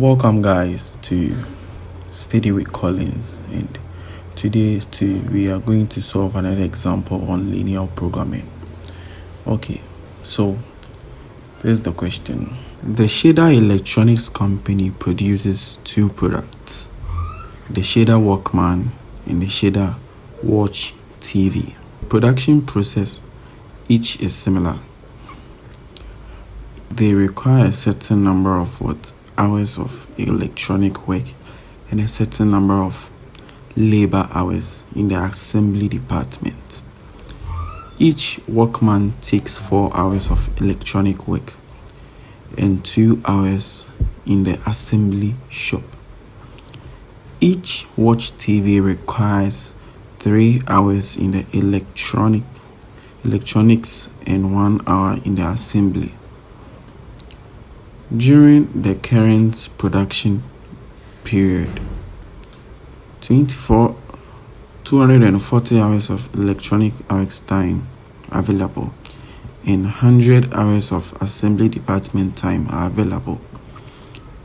Welcome, guys, to Study with Collins, and today we are going to solve another example on linear programming. Okay, so here's the question. The Shader Electronics Company produces two products, the Shader Walkman and the Shader Watch TV. Production process each is similar. They require a certain number of hours of electronic work and a certain number of labor hours in the assembly department. Each Walkman takes 4 hours of electronic work and 2 hours in the assembly shop. Each Watch TV requires 3 hours in the electronics and 1 hour in the assembly. During the current production period, 240 hours of electronic hours time available and 100 hours of assembly department time are available.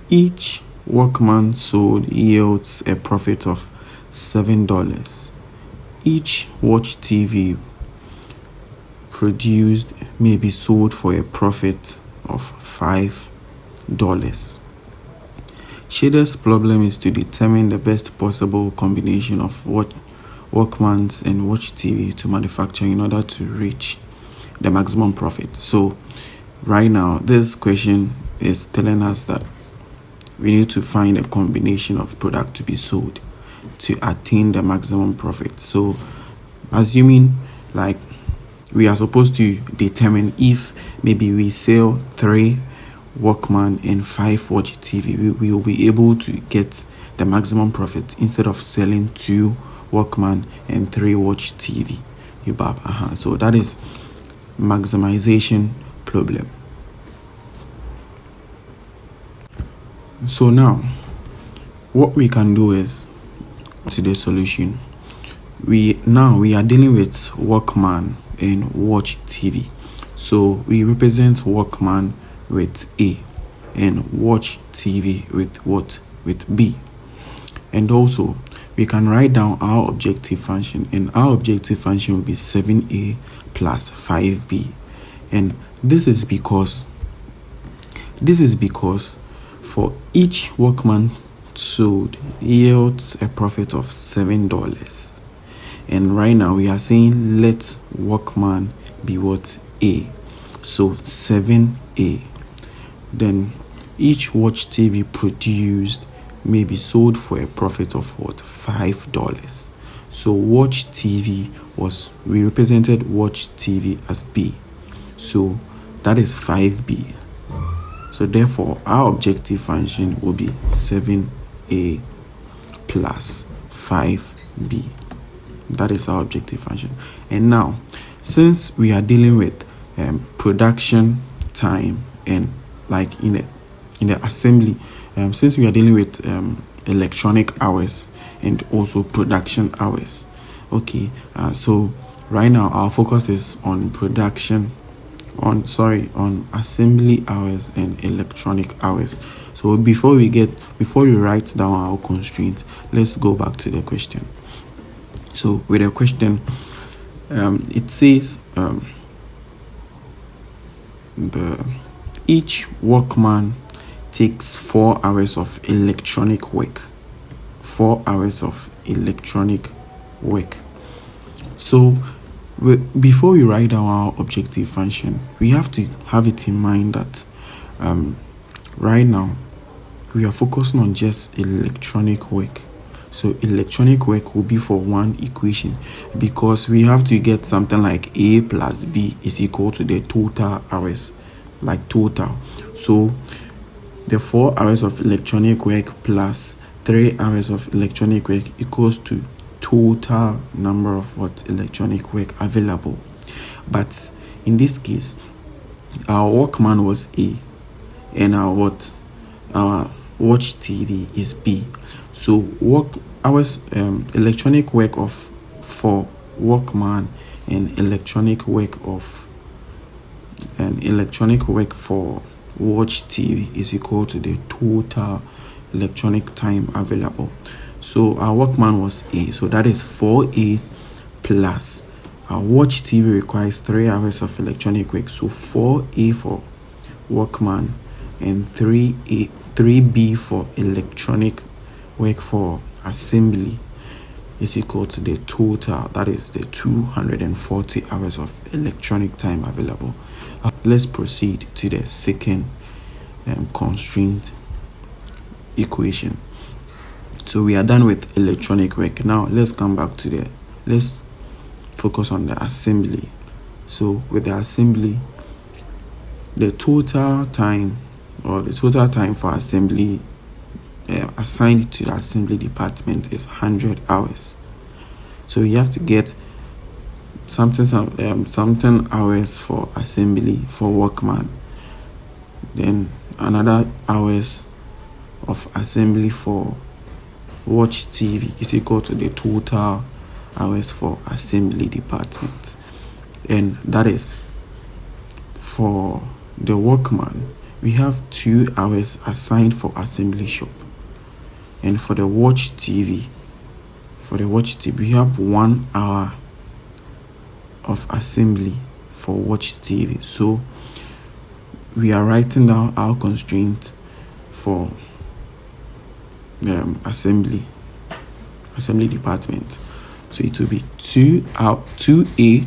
Each Walkman sold yields a profit of $7. Each Watch TV produced may be sold for a profit of $5. Shader's problem is to determine the best possible combination of Walkmans and Watch TV to manufacture in order to reach the maximum profit. So right now, this question is telling us that we need to find a combination of product to be sold to attain the maximum profit. So assuming like we are supposed to determine if maybe we sell 3 Walkman and 5 Watch TV, we will be able to get the maximum profit instead of selling 2 Walkman and 3 Watch TV. So that is maximization problem. So now what we can do is to the solution. We are dealing with Walkman and Watch TV. So we represent Walkman with A and Watch TV with what? With B. And also we can write down our objective function, and our objective function will be 7A plus 5B. And this is because for each Walkman sold yields a profit of $7. And right now we are saying let Walkman be what? A. So 7A. Then each Watch TV produced may be sold for a profit of what? $5. So Watch TV we represented Watch TV as B. So that is 5B. So therefore our objective function will be 7A plus 5B. That is our objective function. And now, since we are dealing with production time and like in the assembly, since we are dealing with electronic hours and also production hours, okay, so right now our focus is on on assembly hours and electronic hours. So before we write down our constraints, let's go back to the question. So with the question, it says each Walkman takes 4 hours of electronic work. 4 hours of electronic work. So before we write down our objective function, we have to have it in mind that right now we are focusing on just electronic work. So electronic work will be for one equation, because we have to get something like A plus B is equal to the total hours, like total. So the 4 hours of electronic work plus 3 hours of electronic work equals to total number of electronic work available. But in this case, our Walkman was A and our Watch TV is B. So electronic work for Walkman and electronic work for Watch TV is equal to the total electronic time available. So our workman was A, so that is 4A plus our watch TV requires 3 hours of electronic work, so 4A for workman and 3B for electronic work for assembly is equal to the total, that is the 240 hours of electronic time available. Let's proceed to the second constraint equation. So we are done with electronic work. Now let's come back to let's focus on the assembly. So with the assembly, the total time for assembly assigned to the assembly department is 100 hours. So you have to get something hours for assembly for workman, then another hours of assembly for watch TV is equal to the total hours for assembly department. And that is for the workman, we have 2 hours assigned for assembly shop. And for the watch TV, we have 1 hour of assembly for watch TV. So we are writing down our constraint for assembly department. So it will be 2A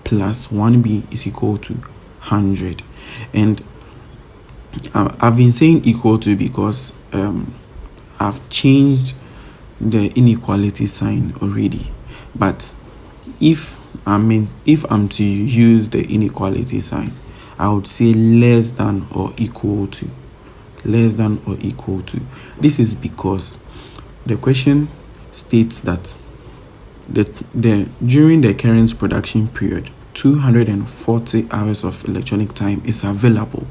plus 1B is equal to 100. And I've been saying equal to because I've changed the inequality sign already. But if I'm to use the inequality sign, I would say less than or equal to. This is because the question states that during the current production period, 240 hours of electronic time is available.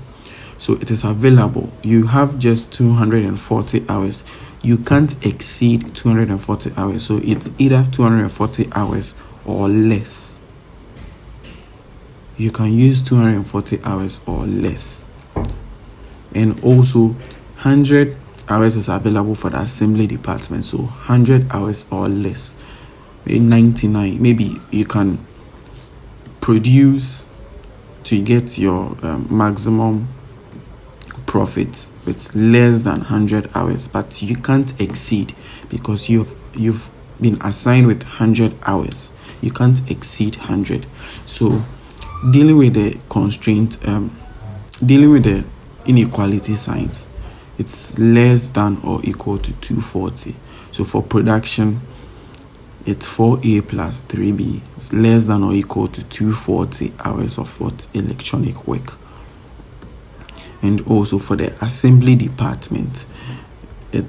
So it is available. You have just 240 hours. You can't exceed 240 hours. So it's either 240 hours or less. You can use 240 hours or less. And also 100 hours is available for the assembly department. So 100 hours or less. Maybe 99. Maybe you can produce to get your maximum profit with less than 100 hours, but you can't exceed because you've been assigned with 100 hours. You can't exceed 100. So dealing with the constraint, dealing with the inequality signs, it's less than or equal to 240. So for production, it's 4A plus 3B. It's less than or equal to 240 hours of what? Electronic work. And also for the assembly department, we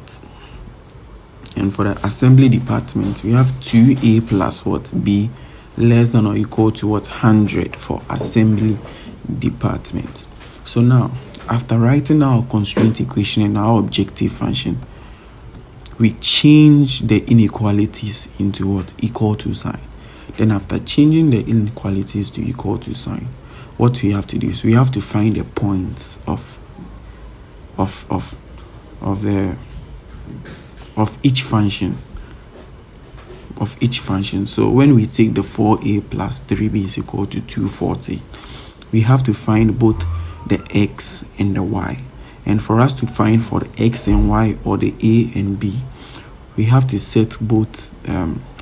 have 2A plus what? B, less than or equal to what? 100 for assembly department. So now, after writing our constraint equation and our objective function, we change the inequalities into what? Equal to sign. Then after changing the inequalities to equal to sign, what we have to do is we have to find the points of each function. So when we take the 4A plus 3B is equal to 240, we have to find both the x and the y. And for us to find for the x and y, or the a and b, we have to set both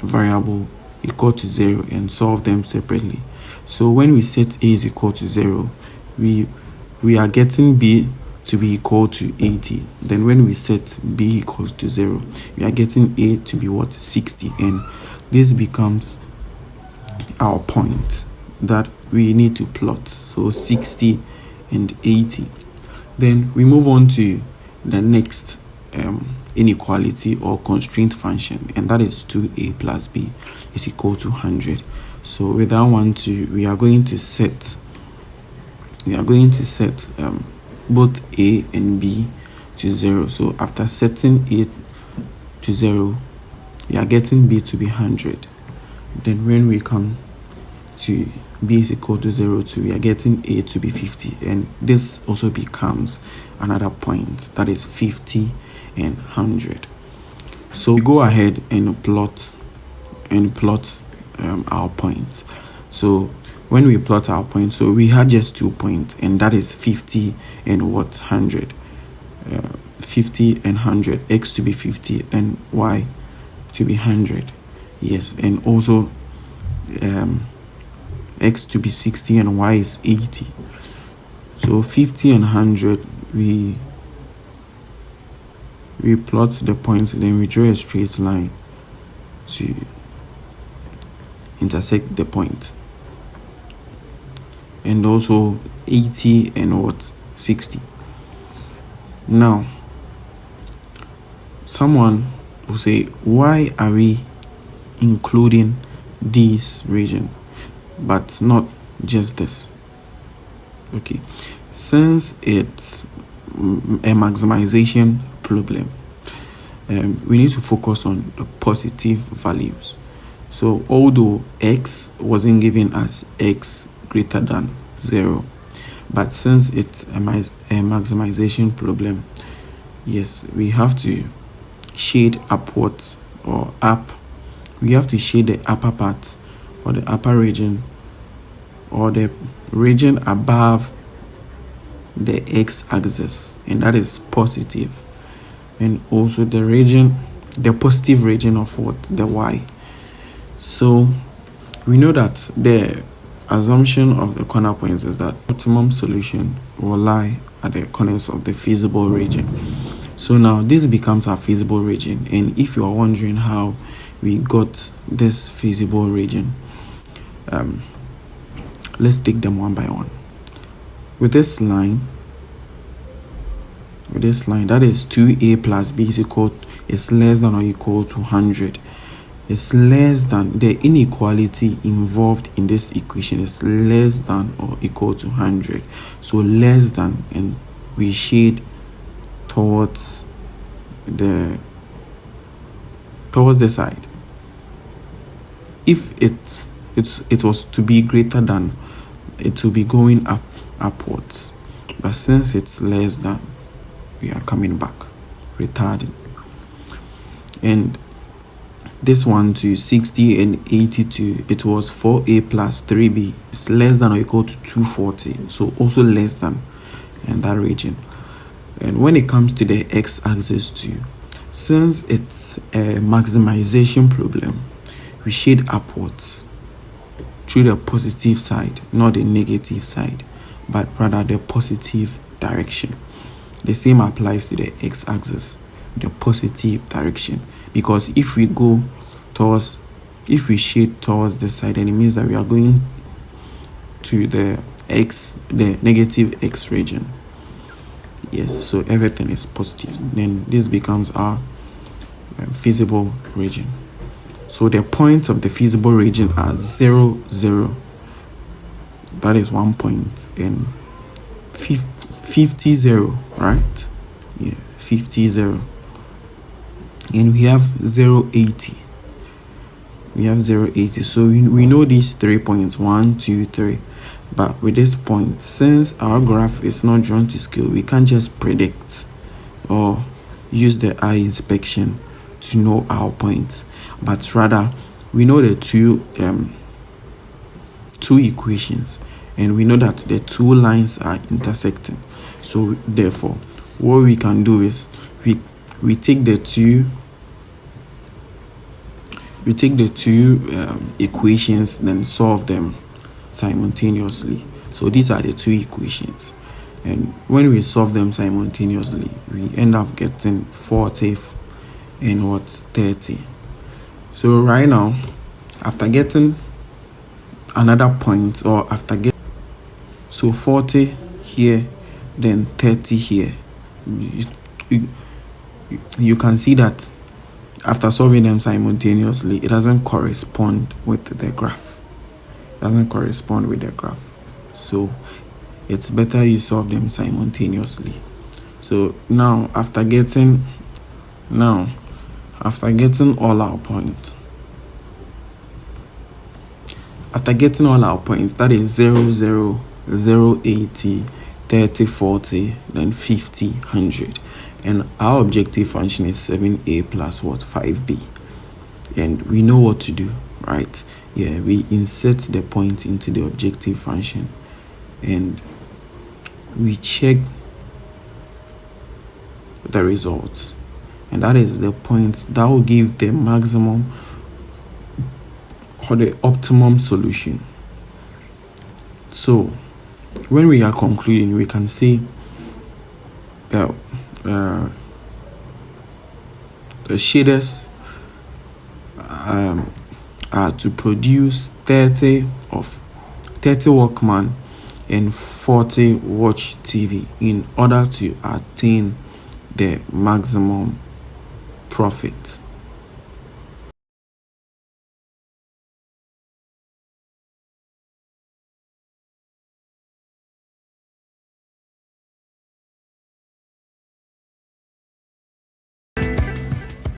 variable equal to 0 and solve them separately. So when we set a is equal to 0, we are getting b to be equal to 80. Then when we set b equals to 0, we are getting a to be what? 60. And this becomes our point that we need to plot. So 60 and 80. Then we move on to the next inequality or constraint function, and that is 2a plus b is equal to 100. So with that one too, we are going to set both a and b to 0. So after setting a to 0, we are getting b to be 100. Then when we come to b is equal to 0 to, we are getting a to be 50, and this also becomes another point, that is 50 and 100. So we go ahead and plot our points. So when we plot our points, so we had just 2 points, and that is 50 and 100. 50 and 100, x to be 50 and y to be 100. Yes, and also x to be 60 and y is 80. So 50 and 100, we plot the points, then we draw a straight line to intersect the point. And also 80 and 60. Now, someone will say, why are we including this region but not just this? Okay, since it's a maximization problem, we need to focus on the positive values. So although x wasn't given as x greater than 0, but since it's a maximization problem, yes, we have to shade upwards or up. We have to shade the upper part or the upper region or the region above the x-axis, and that is positive, and also the positive region of the y. So we know that the assumption of the corner points is that optimum solution will lie at the corners of the feasible region. So now this becomes our feasible region, and if you are wondering how we got this feasible region, let's take them one by one. With this line, that is 2a plus b is less than or equal to 100. It's less than, the inequality involved in this equation is less than or equal to 100. So less than, and we shade towards the side. If it was to be greater than, it will be going upwards, but since it's less than, we are coming back, retarding. And this one to 60 and 82, it was 4a plus 3b. It's less than or equal to 240, so also less than in that region. And when it comes to the x-axis too, since it's a maximization problem, we shade upwards through the positive side, not the negative side, but rather the positive direction. The same applies to the x-axis, the positive direction, because if we shade towards the side, then it means that we are going to the negative x region. Yes, so everything is positive. Then this becomes our feasible region. So the points of the feasible region are 0, 0. That is 1 point, and 50, 0, right? Yeah, 50, 0. And we have 0, 80. We have 0, 80. So we know these 3 points, 1, 2, 3. But with this point, since our graph is not drawn to scale, we can't just predict or use the eye inspection to know our points, but rather we know the two equations, and we know that the two lines are intersecting. So therefore, what we can do is we take the two equations, then solve them simultaneously. So these are the two equations, and when we solve them simultaneously, we end up getting 40 and 30. So right now, after getting another point, or after getting 40 here, then 30 here, you can see that after solving them simultaneously, it doesn't correspond with the graph. So it's better you solve them simultaneously. So now after getting all our points, that is 0, 0, 0, 80, 30, 40, then 50, 100. and our objective function is 7a plus what? 5b. And we know what to do, right? Yeah, we insert the point into the objective function and we check the results, and that is the point that will give the maximum or the optimum solution. So when we are concluding, we can say the shaders are to produce 30 Walkman and 40 Watch TV in order to attain the maximum profit.